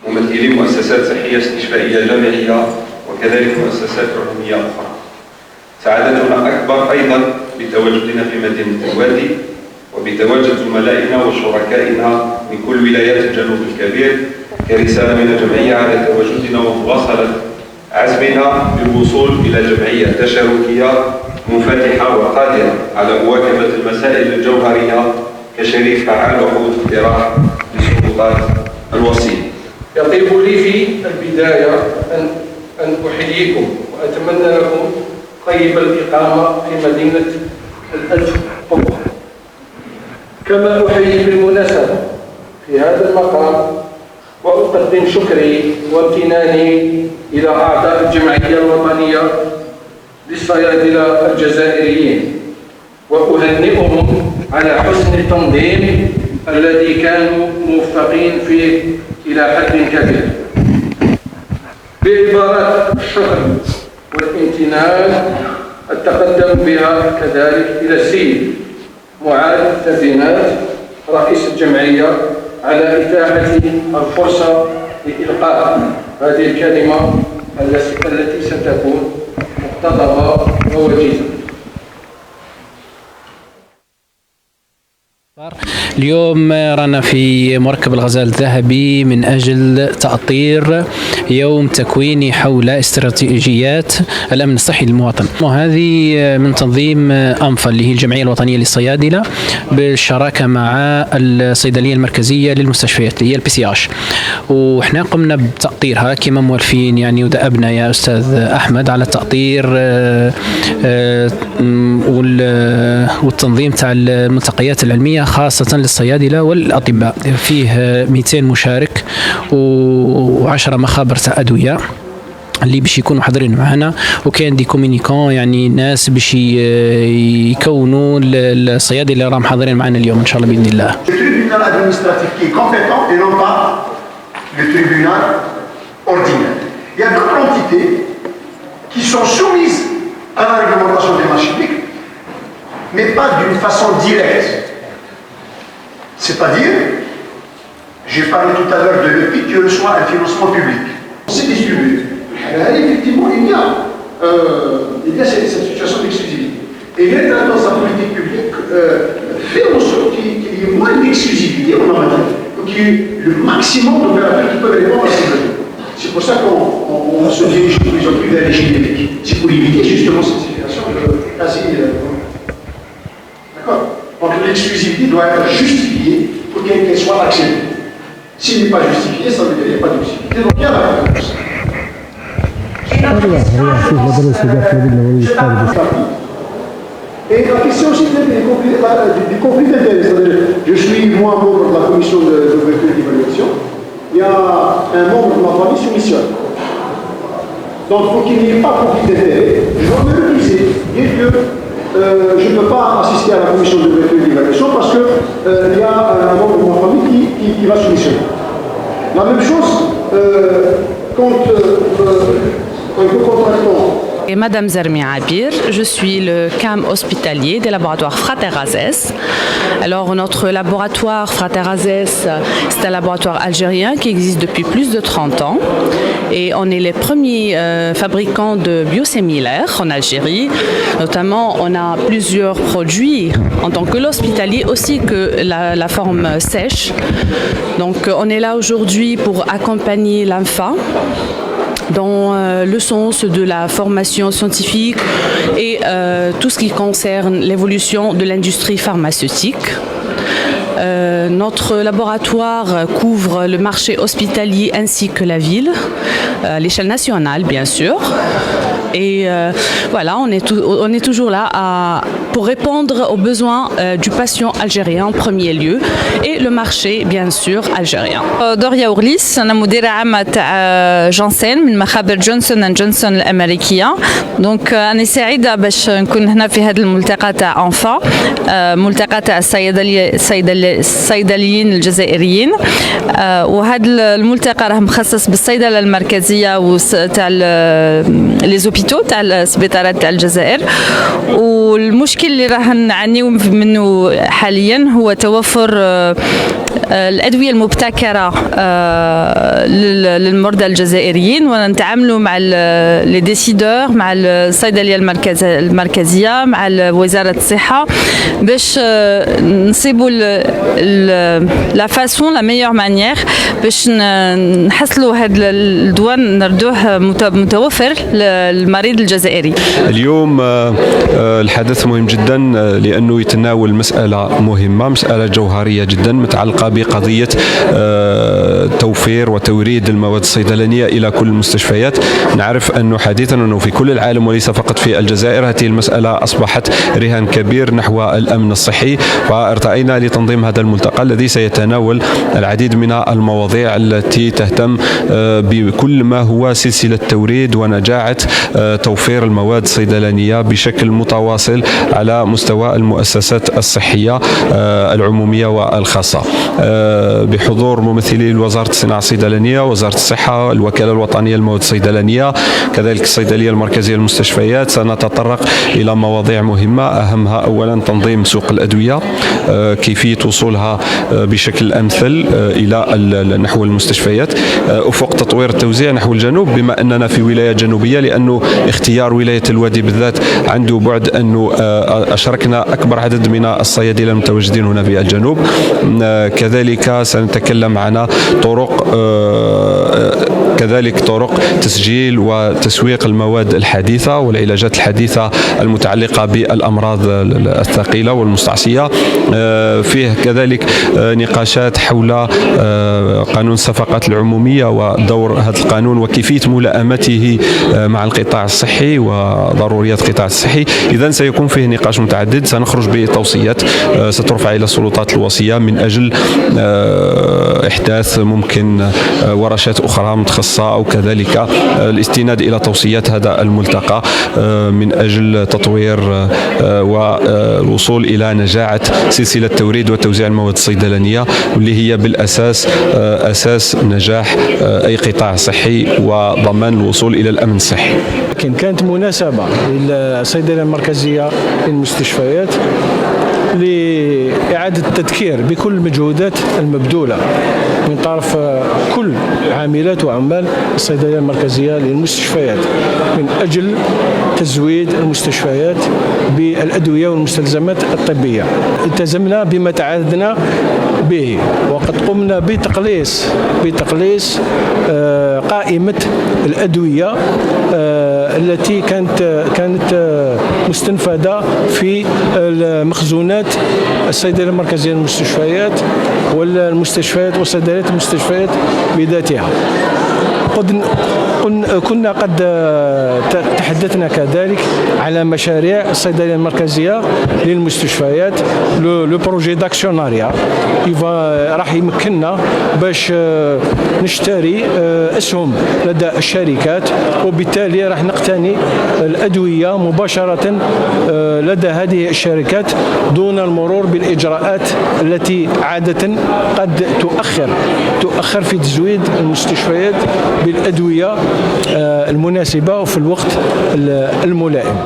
ممثلي مؤسسات صحية استشفائية جامعية وكذلك مؤسسات علومية أخرى. سعادتنا أكبر أيضا بتواجدنا في مدينة الوادي وبتواجد زملائنا وشركائنا من كل ولايات الجنوب الكبير كرسالة من الجمعية على تواجدنا ومواصلة عزمنا بالوصول إلى جمعية تشاركية منفتحة وقادرة على مواكبة المسائل الجوهرية كشريك فعال وقوة اقتراح للسلطات الوصية. يطيب لي في البداية أن أحييكم وأتمنى لكم طيب الإقامة في مدينة الألف قبة. كما أحيي بالمناسبة في هذا المقام وأقدم شكري وامتناني إلى أعضاء الجمعية الوطنية للصيادلة الجزائريين وأهنئهم على حسن التنظيم الذي كانوا موفقين فيه إلى حد كبير. بعبارات الشكر والامتنان أتقدم بها كذلك إلى السيد معاذ ثبينات رئيس الجمعية على إتاحة الفرصة لإلقاء هذه الكلمة التي ستكون مقتضبة ووجيزة. اليوم رانا في مركب الغزال الذهبي من أجل تأطير يوم تكويني حول استراتيجيات الأمن الصحي للمواطن، وهذه من تنظيم أنفا اللي هي الجمعية الوطنية للصيادلة بالشراكة مع الصيدلية المركزية للمستشفيات اللي هي الPCH، وإحنا قمنا بتأطيرها كما موالفين يعني ودأبنا يا أستاذ أحمد على التأطير والتنظيم تاع الملتقيات العلمية خاصة للصيادلة والأطباء. فيه 200 مشارك و10 مخابر تاع أدوية اللي باش يكونوا حاضرين معنا، وكاين دي كومينيكون يعني ناس باش يكونوا الصيادلة اللي راهم حاضرين معنا اليوم إن شاء الله بإذن الله. التريبيونال ادمنستراتيف كي كومبيتون اي نون با لو تريبيونال اوردينير. Il y a d'autres entités qui sont soumises à la réglementation des marchés publics, mais pas d'une façon directe. C'est-à-dire, j'ai parlé tout à l'heure de l'EPI qui reçoit un financement public. C'est distribué. Effectivement, il y a cette situation d'exclusivité. Et l'État, dans sa politique publique, fait en sorte qu'il y ait moins d'exclusivité en la matière, qu'il y ait le maximum d'opérateurs qui peuvent répondre à ces besoins. C'est pour ça qu'on se dirige de plus en plus vers les génériques. C'est pour éviter justement cette situation quasi. D'accord? Donc l'exclusivité doit être justifiée pour qu'elle soit acceptée. S'il n'est pas justifié, ça veut dire qu'il n'y a pas d'exclusivité. Donc il y a la réponse. Et la question aussi des conflits d'intérêts. Je suis moi membre de la commission d'ouverture et d'évaluation. Il y a un membre de ma famille soumissionne. Donc pour qu'il n'y ait pas de conflit d'intérêts, je dois me refuser, dire que je ne peux pas assister à la commission d'ouverture et d'évaluation parce qu'il y a un membre de ma famille qui va soumissionner. La même chose quand nous contractons. Et Madame Zermi Abir, je suis le CAM hospitalier des laboratoires Frater Azès. Alors notre laboratoire Frater Azès, c'est un laboratoire algérien qui existe depuis plus de 30 ans et on est les premiers fabricants de biosimilaires en Algérie. Notamment, on a plusieurs produits en tant que l'hospitalier aussi que la forme sèche. Donc on est là aujourd'hui pour accompagner l'ANFA dans le sens de la formation scientifique et tout ce qui concerne l'évolution de l'industrie pharmaceutique. Notre laboratoire couvre le marché hospitalier ainsi que la ville, à l'échelle nationale bien sûr. Et voilà, on est toujours là pour répondre aux besoins du patient algérien en premier lieu et le marché bien sûr algérien. دوريا أورليس، أنا مديرة عامة تاع جونسون من مخابر جونسون اند جونسون الأمريكية. دونك أنا سعيدة باش نكون هنا في هذا الملتقى تاع أنفا، ملتقى تاع الصيدليين الجزائريين. وهذا الملتقى راه مخصص بالصيدلة المركزية وتاع لي زوبيتو تاع السبيطارات تاع الجزائر. والمشكل اللي راه نعانيو منه حاليا هو توفر الأدوية المبتكرة للمرضى الجزائريين، ونتعاملوا مع لي ديسيدور، مع الصيدلية المركزية، مع وزارة الصحة، باش نصيبوا لا فاسون لا ميور مانيير باش نحصلوا هذا الدواء نردوه متوفر للمريض الجزائري. اليوم الحدث مهم جدا لأنه يتناول مسألة مهمة، مسألة جوهرية جدا متعلقة بقضية توفير وتوريد المواد الصيدلانية إلى كل المستشفيات. نعرف أنه حديثا أنه في كل العالم وليس فقط في الجزائر هذه المسألة أصبحت رهان كبير نحو الأمن الصحي، وارتأينا لتنظيم هذا الملتقى الذي سيتناول العديد من المواضيع التي تهتم بكل ما هو سلسلة توريد ونجاعة توفير المواد الصيدلانية بشكل متواصل على مستوى المؤسسات الصحية العمومية والخاصة، بحضور ممثلي وزارة الصناعة الصيدلانية، وزارة الصحة، الوكالة الوطنية للمواد الصيدلانية، كذلك الصيدلية المركزية للمستشفيات. سنتطرق إلى مواضيع مهمة، أهمها أولا تنظيم سوق الأدوية، كيفية وصولها بشكل أمثل إلى نحو المستشفيات، أفق تطوير التوزيع نحو الجنوب بما أننا في ولاية جنوبية، لأنه اختيار ولاية الوادي بالذات عنده بعد أنه أشركنا أكبر عدد من الصيادلة المتواجدين هنا في الجنوب. كذلك سنتكلم عن طرق تسجيل وتسويق المواد الحديثة والعلاجات الحديثة المتعلقة بالأمراض الثقيلة والمستعصية. فيه كذلك نقاشات حول قانون الصفقات العمومية ودور هذا القانون وكيفية ملائمته مع القطاع الصحي وضروريات القطاع الصحي. إذن سيكون فيه نقاش متعدد، سنخرج بتوصيات سترفع إلى السلطات الوصية من أجل إحداث ممكن ورشات أخرى متخصصة، أو كذلك الاستناد إلى توصيات هذا الملتقى من أجل تطوير والوصول إلى نجاعة سلسلة توريد وتوزيع المواد الصيدلانية، واللي هي بالأساس أساس نجاح أي قطاع صحي وضمان الوصول إلى الأمن الصحي. لكن كانت مناسبة للصيدلية المركزية للمستشفيات لإعادة التذكير بكل المجهودات المبذولة من طرف كل عاملات وعمال الصيدلية المركزية للمستشفيات من أجل تزويد المستشفيات بالأدوية والمستلزمات الطبية. التزمنا بما تعهدنا به، وقد قمنا بتقليص قائمة الأدوية التي كانت مستنفذة في المخزونات الصيدلية المركزية للمستشفيات والمستشفيات وصيدليات المستشفيات بذاتها. كنا قد تحدثنا كذلك على مشاريع الصيدلية المركزية للمستشفيات، لو بروجي داكسيوناريا راح يمكننا باش نشتري أسهم لدى الشركات، وبالتالي راح نقتني الأدوية مباشرة لدى هذه الشركات دون المرور بالإجراءات التي عادة قد تؤخر في تزويد المستشفيات بالأدوية المناسبة وفي الوقت الملائم.